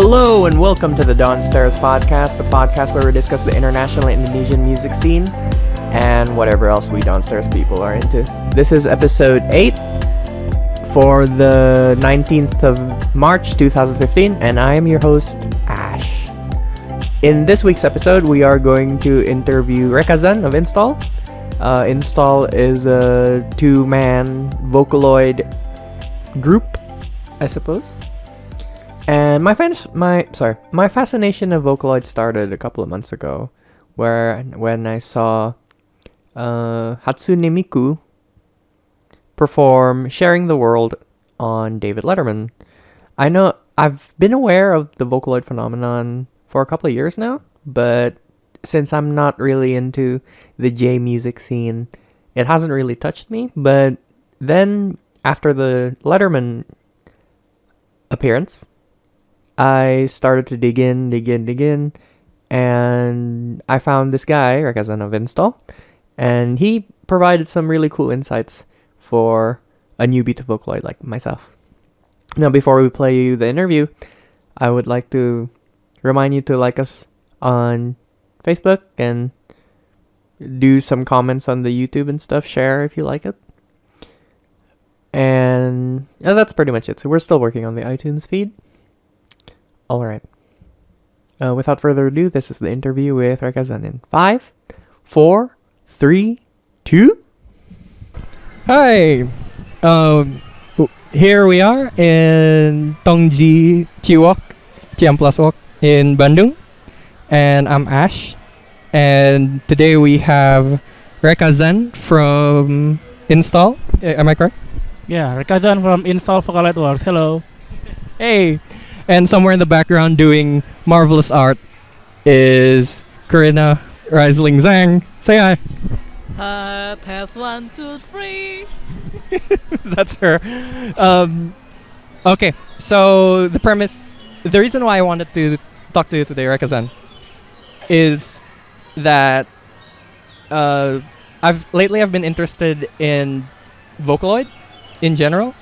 Hello and welcome to the Dawnstares Podcast, the podcast where we discuss the international Indonesian music scene and whatever else we Dawnstares people are into. This is episode 8 for the 19th of March 2015, and I am your host, Ash. In this week's episode, we are going to interview Rekkazan of Install. Install is a two-man Vocaloid group, I suppose. And my fascination of Vocaloid started a couple of months ago, when I saw Hatsune Miku perform "Sharing the World" on David Letterman. I know I've been aware of the Vocaloid phenomenon for a couple of years now, but since I'm not really into the J music scene, it hasn't really touched me. But then after the Letterman appearance, I started to dig in, and I found this guy, Rekkazan of Install, and he provided some really cool insights for a newbie to Vocaloid like myself. Now, before we play you the interview, I would like to remind you to like us on Facebook and do some comments on the YouTube and stuff, share if you like it. And that's pretty much it. So we're still working on the iTunes feed. Alright. Without further ado, this is the interview with Rekkazan in 5, 4, 3, 2. Hi. Here we are in Tongji Ciwok, Ciamplas Wok in Bandung. And I'm Ash. And today we have Rekkazan from Install. Am I correct? Yeah, Rekkazan from Install Vocaloid Works. Hello. Hey. And somewhere in the background doing marvelous art is Karina, Riesling, Zhang. Say hi. Test 1, 2, 3. That's her. Okay, so the reason why I wanted to talk to you today, Rekkazan, is that I've been interested in Vocaloid in general,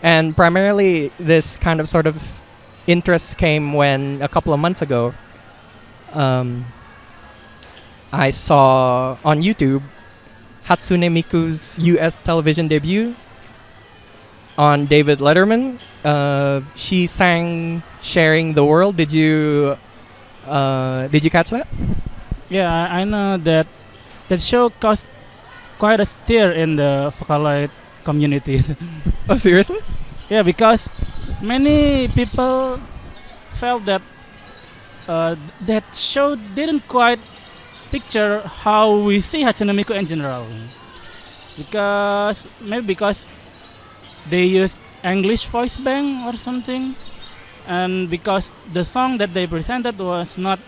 and primarily this kind of sort of interest came when a couple of months ago I saw on YouTube Hatsune Miku's US television debut on David Letterman. She sang "Sharing the World." Did you catch that? Yeah, I know that show caused quite a stir in the Vocaloid community. Oh, seriously? Yeah, because many people felt that that show didn't quite picture how we see Hatsune Miku in general. Because they used English voice bank or something, and because the song that they presented was not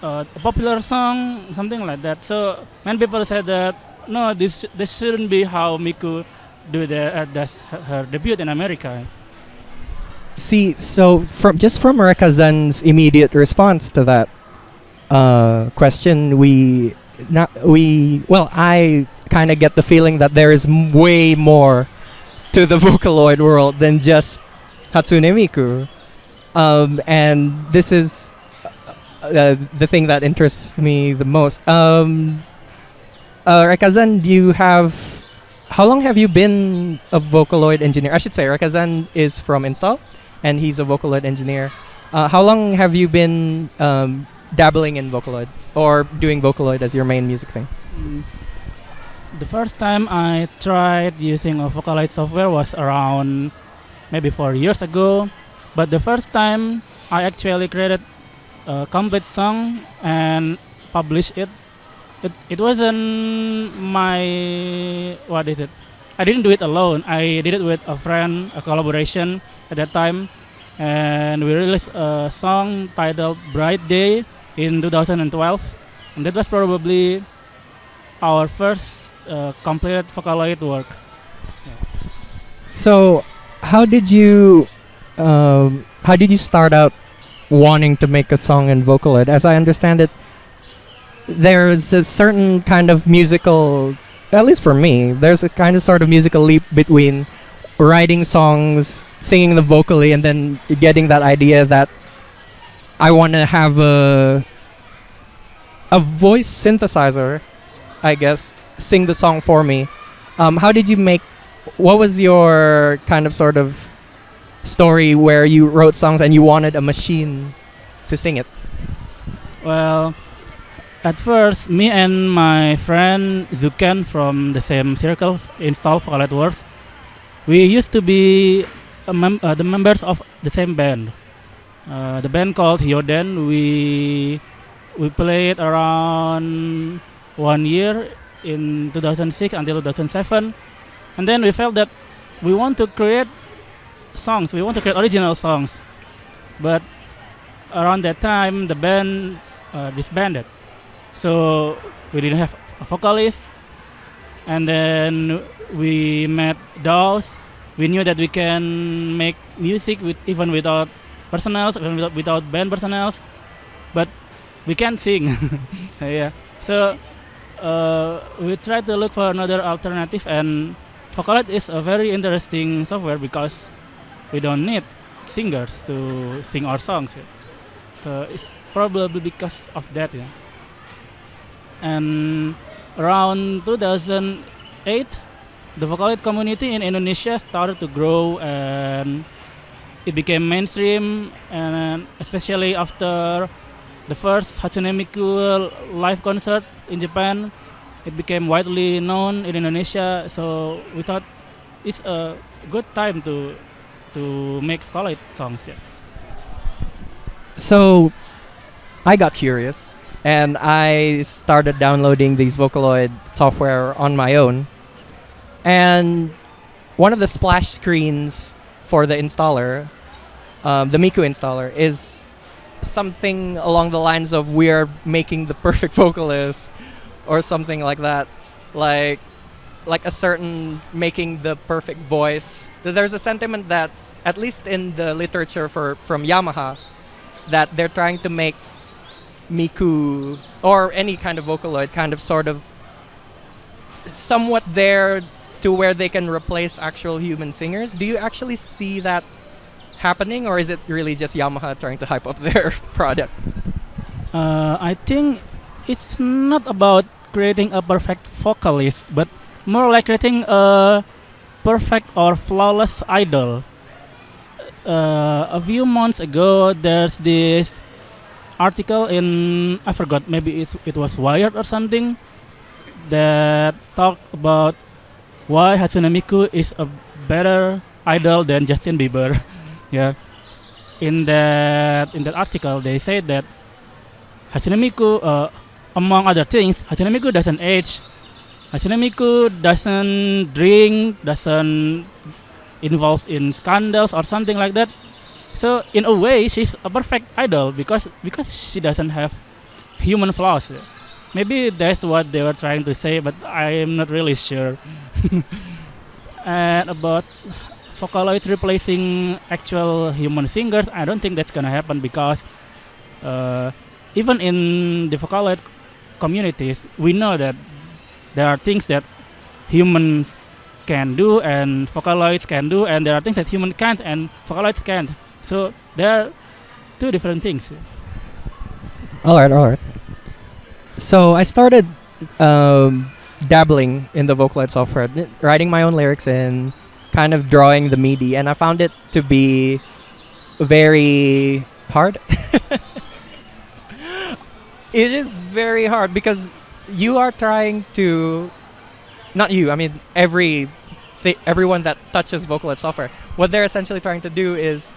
a popular song, something like that. So many people said that no, this shouldn't be how Miku does her debut in America. See, so from Rekkazan's immediate response to that question, I kind of get the feeling that there is way more to the Vocaloid world than just Hatsune Miku, and this is the thing that interests me the most. Rekkazan, how long have you been a Vocaloid engineer? I should say Rekkazan is from Install, and he's a Vocaloid engineer. How long have you been dabbling in Vocaloid or doing Vocaloid as your main music thing? The first time I tried using a Vocaloid software was around maybe 4 years ago. But the first time I actually created a complete song and published it, it wasn't my... what is it? I didn't do it alone. I did it with a friend, a collaboration at that time. And we released a song titled Bright Day in 2012. And that was probably our first completed Vocaloid work. Yeah. So, how did you start out wanting to make a song in Vocaloid? As I understand it, there's a certain kind of musical, at least for me, there's a kind of sort of musical leap between writing songs, singing them vocally, and then getting that idea that I want to have a voice synthesizer, I guess, sing the song for me. How did you make? What was your kind of sort of story where you wrote songs and you wanted a machine to sing it? Well, at first, me and my friend Zhang from the same circle, Install Vocaloid Works, we used to be the members of the same band. The band called Hyoden. We played around 1 year in 2006 until 2007, and then we felt that we want to create songs. We want to create original songs, but around that time the band disbanded, so we didn't have a vocalist. And then we met DAWs. We knew that we can make music even without personnels, even without band personnels, but we can't sing. Yeah. So we tried to look for another alternative, and Vocaloid is a very interesting software because we don't need singers to sing our songs. Yeah. So it's probably because of that. Yeah. And around 2008, the Vocaloid community in Indonesia started to grow, and it became mainstream, and especially after the first Hatsune Miku live concert in Japan, it became widely known in Indonesia. So we thought it's a good time to make Vocaloid songs. Yeah. So I got curious and I started downloading these Vocaloid software on my own. And one of the splash screens for the installer, the Miku installer, is something along the lines of "We are making the perfect vocalist," or something like that, like a certain making the perfect voice. There's a sentiment that, at least in the literature from Yamaha, that they're trying to make Miku or any kind of Vocaloid kind of sort of somewhat there to where they can replace actual human singers. Do you actually see that happening, or is it really just Yamaha trying to hype up their product? I think it's not about creating a perfect vocalist, but more like creating a perfect or flawless idol. A few months ago, there's this article in, I forgot, maybe it was Wired or something, that talked about why Hatsune Miku is a better idol than Justin Bieber. Yeah. In that article, they said that Hatsune Miku, among other things, Hatsune Miku doesn't age. Hatsune Miku doesn't drink, doesn't involved in scandals or something like that. So in a way, she's a perfect idol because she doesn't have human flaws. Maybe that's what they were trying to say, but I am not really sure. And about Vocaloid replacing actual human singers, I don't think that's gonna happen because even in the Vocaloid communities, we know that there are things that humans can do and Vocaloids can do, and there are things that humans can't and Vocaloids can't. So there are two different things. All right. So I started dabbling in the Vocaloid software, writing my own lyrics and kind of drawing the MIDI, and I found it to be very hard. It is very hard because you are trying to, not you, I mean everyone that touches Vocaloid software, what they're essentially trying to do is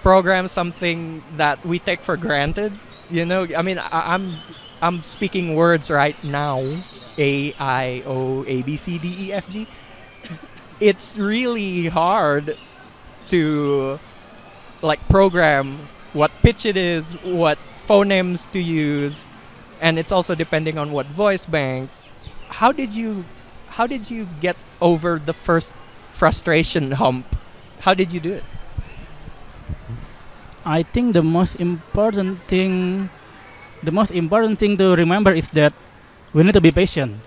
program something that we take for granted. You know, I mean, I'm speaking words right now, A, I, O, A, B, C, D, E, F, G. It's really hard to like program what pitch it is, what phonemes to use, and it's also depending on what voice bank. How did you get over the first frustration hump? How did you do it? I think the most important thing to remember is that we need to be patient.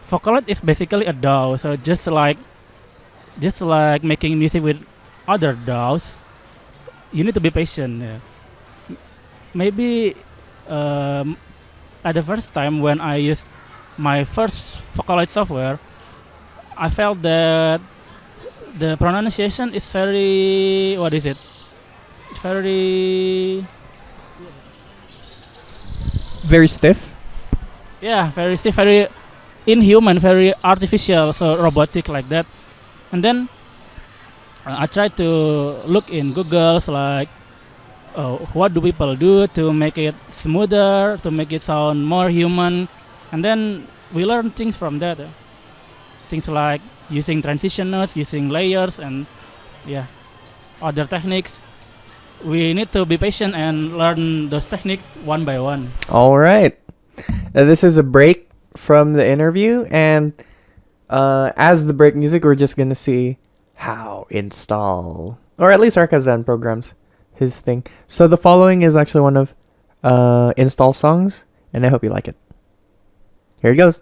Vocaloid is basically a DAW, so just like making music with other DAWs, you need to be patient. Yeah. maybe at the first time when I used my first Vocaloid software, I felt that the pronunciation is very, what is it? Very, Very stiff. yeah, very stiff, very inhuman, very artificial, so robotic like that. And then I tried to look in Google's like, what do people do to make it smoother, to make it sound more human, and then we learn things from that. Things like using transition notes, using layers, and yeah, other techniques. We need to be patient and learn those techniques one by one. All right. Now, this is a break from the interview, and as the break music, we're just gonna see how Install, or at least Rekkazan programs his thing. So the following is actually one of Install songs, and I hope you like it. Here it goes.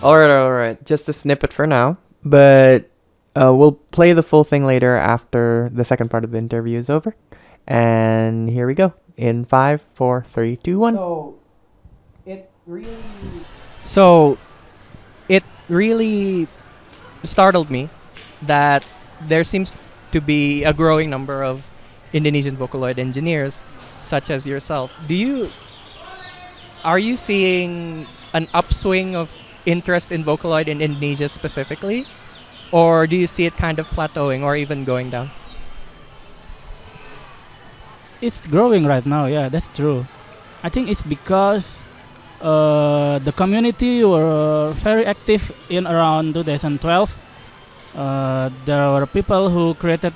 All right. Just a snippet for now, but we'll play the full thing later after the second part of the interview is over. And here we go. In 5, 4, 3, 2, 1. So it really startled me that there seems to be a growing number of Indonesian Vocaloid engineers, such as yourself. Are you seeing an upswing of interest in Vocaloid in Indonesia specifically, or do you see it kind of plateauing or even going down? It's growing right now, yeah, that's true. I think it's because the community were very active in around 2012. There were people who created,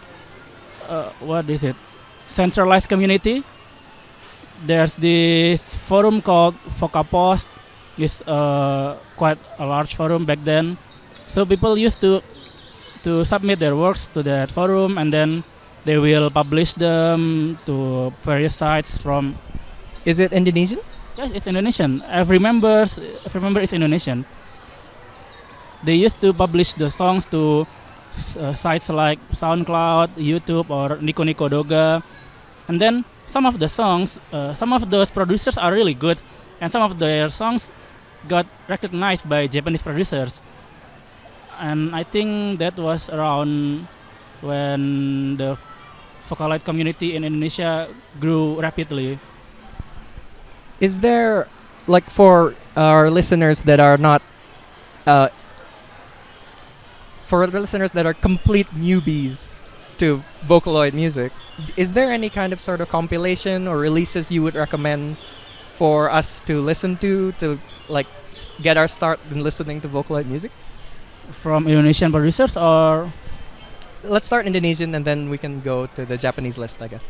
centralized community. There's this forum called Vocapos. It's quite a large forum back then. So people used to submit their works to that forum, and then they will publish them to various sites from... Is it Indonesian? Yes, it's Indonesian. Every member is Indonesian. They used to publish the songs to sites like SoundCloud, YouTube, or Nico Nico Doga. And then some of the songs, some of those producers are really good, and some of their songs got recognized by Japanese producers. And I think that was around when the Vocaloid community in Indonesia grew rapidly. Is there, like, for our listeners that are not, for the listeners that are complete newbies to Vocaloid music, is there any kind of sort of compilation or releases you would recommend for us to listen to like get our start in listening to Vocaloid music? From Indonesian producers, or... Let's start Indonesian and then we can go to the Japanese list, I guess.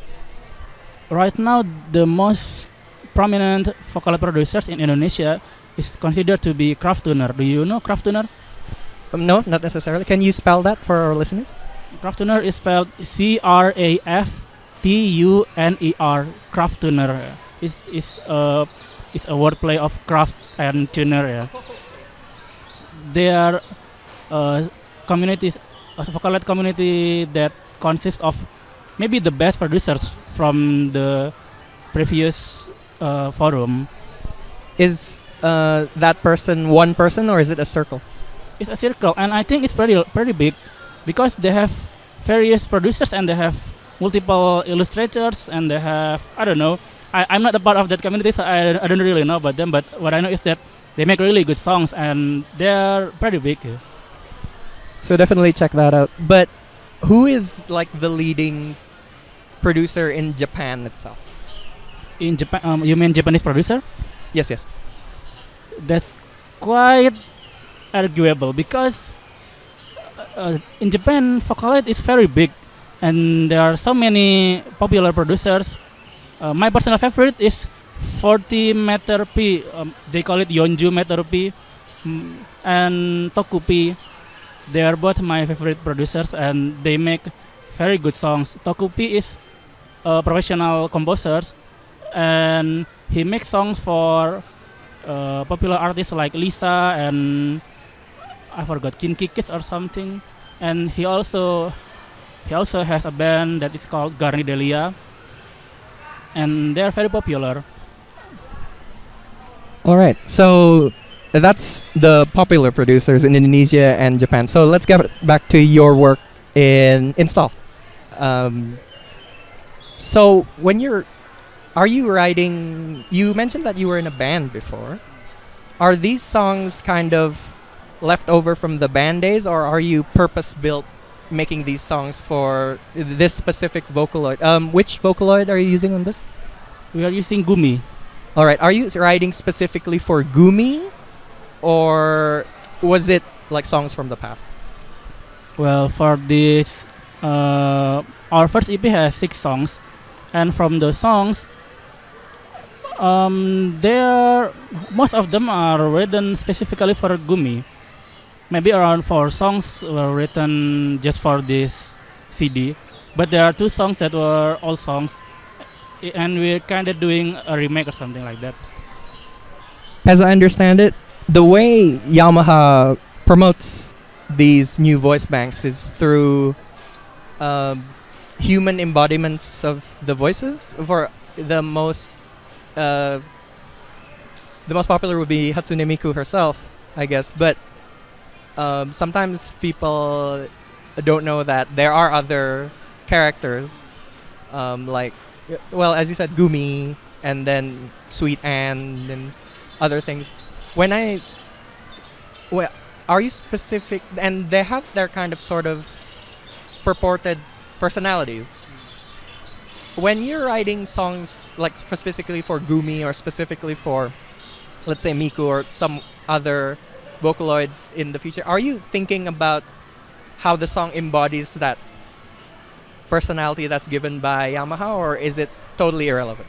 Right now, the most prominent Vocaloid producers in Indonesia is considered to be Krafttuner. Do you know Krafttuner? No, not necessarily. Can you spell that for our listeners? Krafttuner is spelled Kraftuner. Krafttuner. It's a wordplay of craft and tuner. Yeah. They are communities, a Vocaloid community that consists of maybe the best producers from the previous forum. Is that person one person or is it a circle? It's a circle, and I think it's pretty big, because they have various producers and they have multiple illustrators and they have, I don't know. I'm not a part of that community, so I don't really know about them. But what I know is that they make really good songs and they're pretty big. So definitely check that out. But who is like the leading producer in Japan itself? In Japan, you mean Japanese producer? Yes, yes. That's quite arguable because in Japan, Vocaloid is very big, and there are so many popular producers. My personal favorite is 40 meter P. They call it Yonju meter P, and Toku P. They are both my favorite producers, and they make very good songs. Toku P is a professional composer, and he makes songs for popular artists like Lisa and I forgot Kinky Kids or something. And he also has a band that is called Garnidelia, and they are very popular. All right. So that's the popular producers in Indonesia and Japan. So let's get back to your work in Install. So are you writing? You mentioned that you were in a band before. Are these songs kind of left over from the band days, or are you purpose-built making these songs for this specific Vocaloid? Which Vocaloid are you using on this? We are using Gumi. All right. Are you writing specifically for Gumi, or was it like songs from the past? Well, for this, our first EP has 6 songs, and from the songs, most of them are written specifically for Gumi. Maybe around 4 songs were written just for this CD, but there are 2 songs that were all songs, and we're kind of doing a remake or something like that. As I understand it, the way Yamaha promotes these new voice banks is through human embodiments of the voices. For the most popular would be Hatsune Miku herself, I guess. But sometimes people don't know that there are other characters, like, well, as you said, Gumi, and then Sweet Anne, and other things. Are you specific? And they have their kind of sort of purported personalities. When you're writing songs like specifically for Gumi or specifically for, let's say, Miku or some other Vocaloids in the future, are you thinking about how the song embodies that personality that's given by Yamaha, or is it totally irrelevant?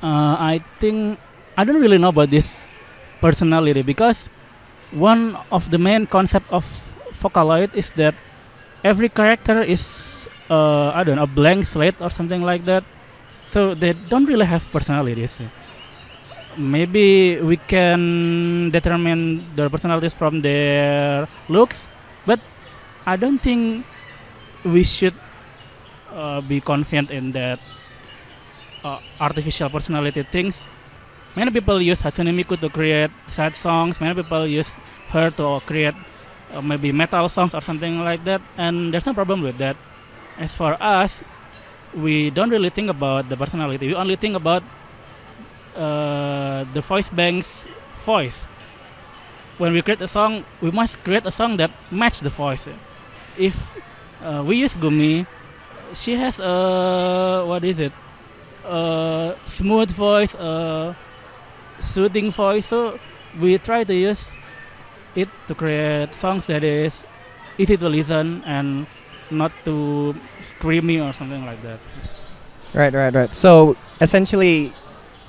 I think I don't really know about this personality, because one of the main concept of Vocaloid is that every character is a blank slate or something like that. So they don't really have personalities. Maybe we can determine their personalities from their looks, but I don't think we should be confident in that artificial personality things. Many people use Hatsune Miku to create sad songs. Many people use her to create maybe metal songs or something like that, and there's no problem with that. As for us, we don't really think about the personality. We only think about the voice bank's voice. When we create a song, we must create a song that match the voice. If we use Gumi, she has a smooth voice, soothing voice. So we try to use it to create songs that is easy to listen and not too screamy or something like that. Right. So essentially,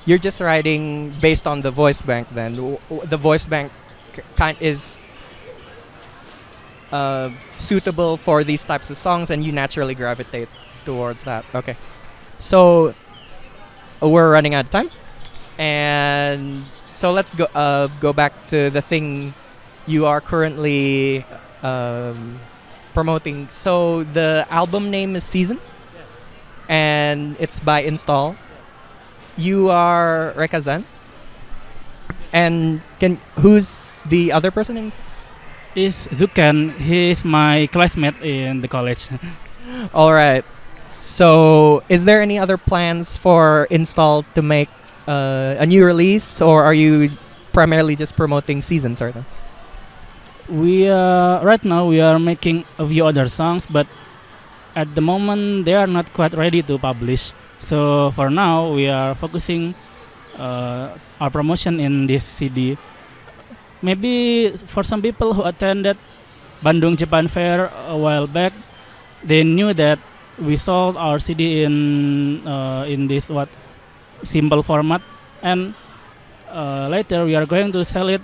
you're just writing based on the voice bank. Then the voice bank is suitable for these types of songs, and you naturally gravitate towards that. Okay. So we're running out of time, and so let's go back to the thing you are currently promoting. So the album name is Seasons, Yes. and it's by Install. You are Rekkazan, and who's the other person in? Is Zhang. He is my classmate in the college. All right. So, is there any other plans for Install to make a new release, or are you primarily just promoting Seasons right now? Right now we are making a few other songs, but at the moment they are not quite ready to publish. So for now, we are focusing our promotion in this CD. Maybe for some people who attended Bandung Japan Fair a while back, they knew that we sold our CD in this simple format, and later we are going to sell it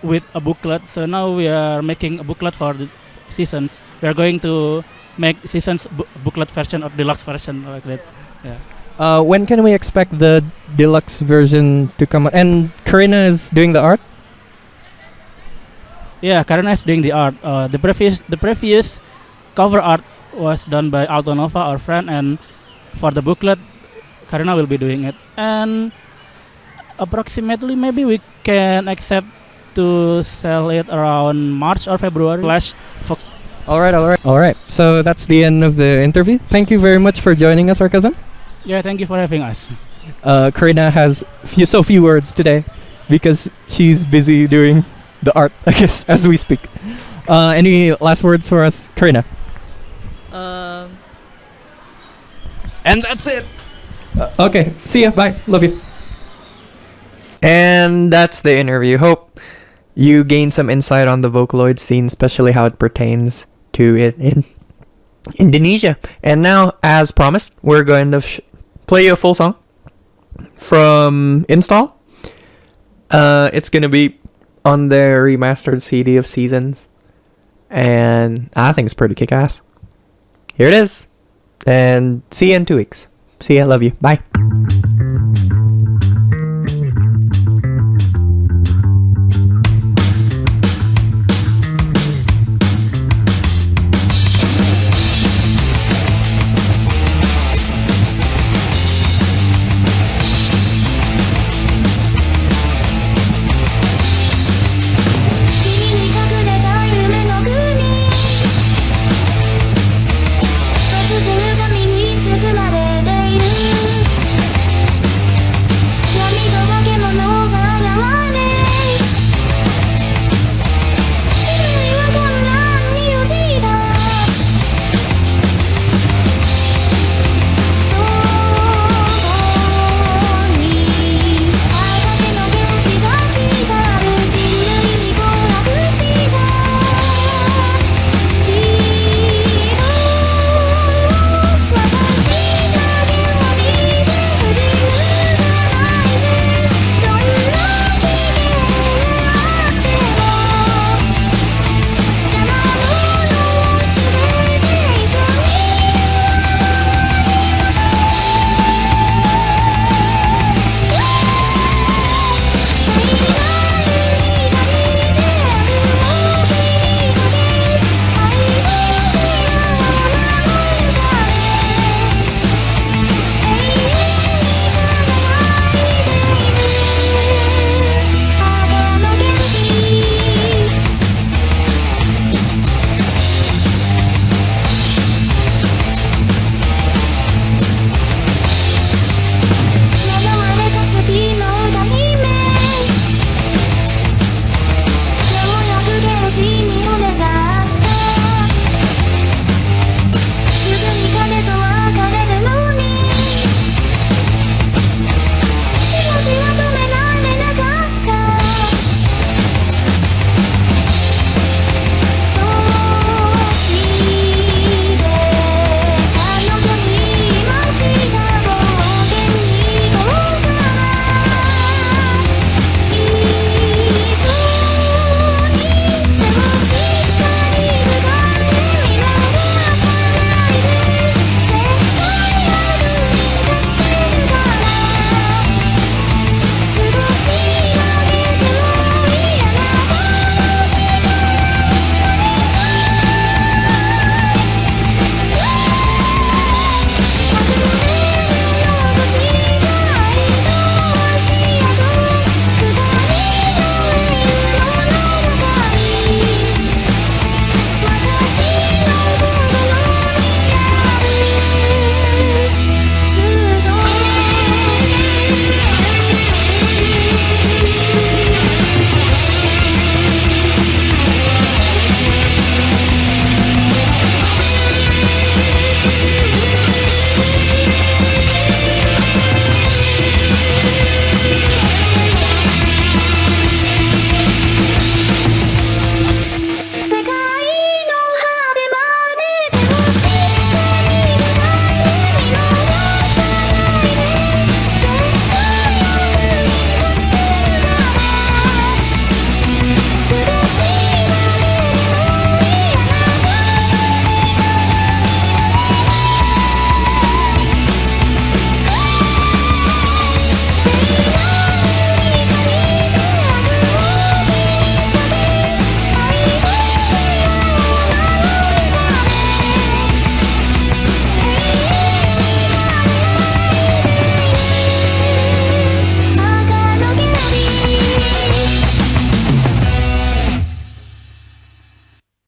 with a booklet. So now we are making a booklet for the seasons. We are going to make seasons booklet version or deluxe version like that. Yeah. When can we expect the deluxe version to come out? And Karina is doing the art? Yeah, Karina is doing the art. The previous cover art was done by Altonova, our friend, and for the booklet, Karina will be doing it. And approximately, maybe we can accept to sell it around March or February. All right. So that's the end of the interview. Thank you very much for joining us, Rekkazan. Yeah, thank you for having us. Karina has few words today because she's busy doing the art, I guess, as we speak. Any last words for us, Karina? And that's it. Okay, see ya. Bye. Love you. And that's the interview. Hope you gained some insight on the Vocaloid scene, especially how it pertains to it in Indonesia. And now, as promised, we're going to play you a full song from Install. It's going to be on their remastered CD of Seasons, and I think it's pretty kick-ass. Here it is, and see you in 2 weeks. See ya, love you, bye.